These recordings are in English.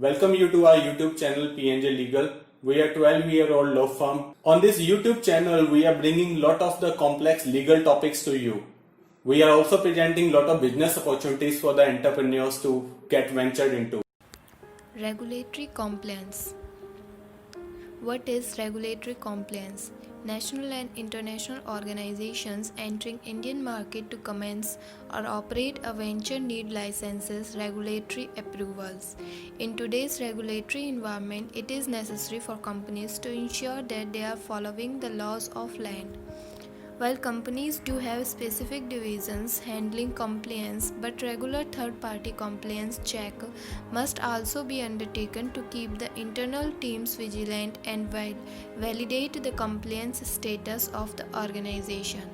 Welcome you to our YouTube channel PNJ Legal. We are 12-year-old law firm. On this YouTube channel, we are bringing lot of the complex legal topics to you. We are also presenting lot of business opportunities for the entrepreneurs to get ventured into. Regulatory compliance. What is regulatory compliance? National and international organizations entering Indian market to commence or operate a venture need licenses, regulatory approvals. In today's regulatory environment, it is necessary for companies to ensure that they are following the laws of land. While companies do have specific divisions handling compliance, but regular third-party compliance check must also be undertaken to keep the internal teams vigilant and validate the compliance status of the organization.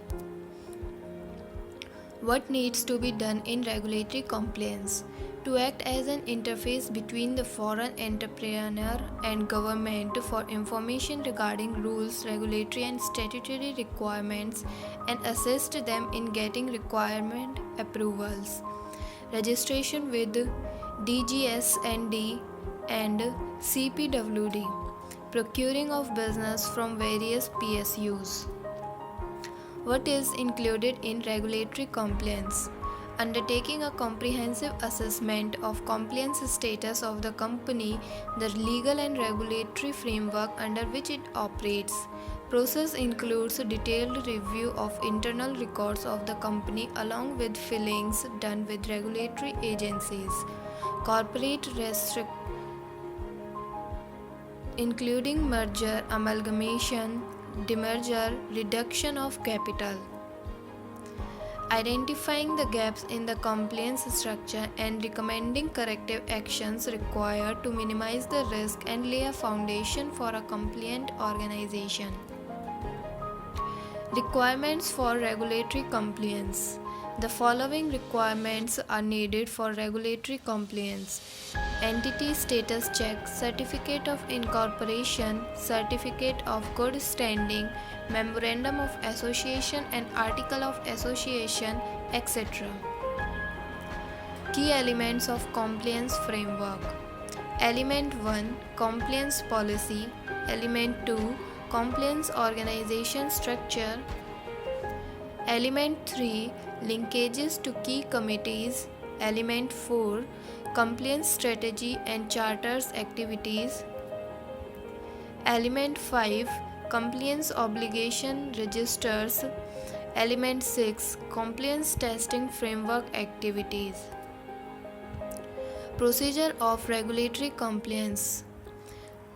What needs to be done in regulatory compliance? To act as an interface between the foreign entrepreneur and government for information regarding rules, regulatory and statutory requirements and assist them in getting requirement approvals. Registration with DGSND and CPWD. Procuring of business from various PSUs. What is included in regulatory compliance? Undertaking a comprehensive assessment of compliance status of the company, the legal and regulatory framework under which it operates. Process includes a detailed review of internal records of the company along with filings done with regulatory agencies. Corporate including merger, amalgamation, demerger, reduction of capital. Identifying the gaps in the compliance structure and recommending corrective actions required to minimize the risk and lay a foundation for a compliant organization. Requirements for regulatory compliance. The following requirements are needed for regulatory compliance: entity status check, certificate of incorporation, certificate of good standing, memorandum of association and article of association, etc. Key elements of compliance framework. Element 1, compliance policy. Element 2, compliance organization structure. Element 3, linkages to key committees. Element 4, compliance strategy and charters activities. Element 5, compliance obligation registers. Element 6, compliance testing framework activities. Procedure of regulatory compliance.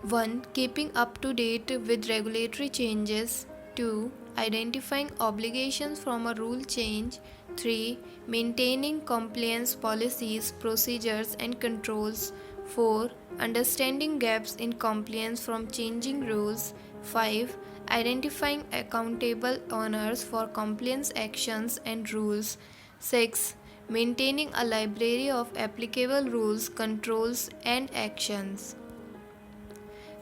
1. Keeping up to date with regulatory changes. 2. Identifying obligations from a rule change. 3. Maintaining compliance policies, procedures and controls. 4. Understanding gaps in compliance from changing rules. 5. Identifying accountable owners for compliance actions and rules. 6. Maintaining a library of applicable rules, controls and actions.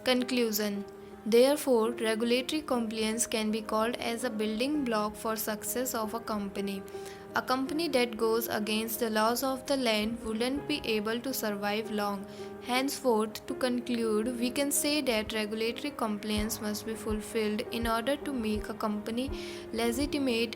Conclusion. Therefore, regulatory compliance can be called as a building block for success of a company. A company that goes against the laws of the land wouldn't be able to survive long. Henceforth, to conclude, we can say that regulatory compliance must be fulfilled in order to make a company legitimate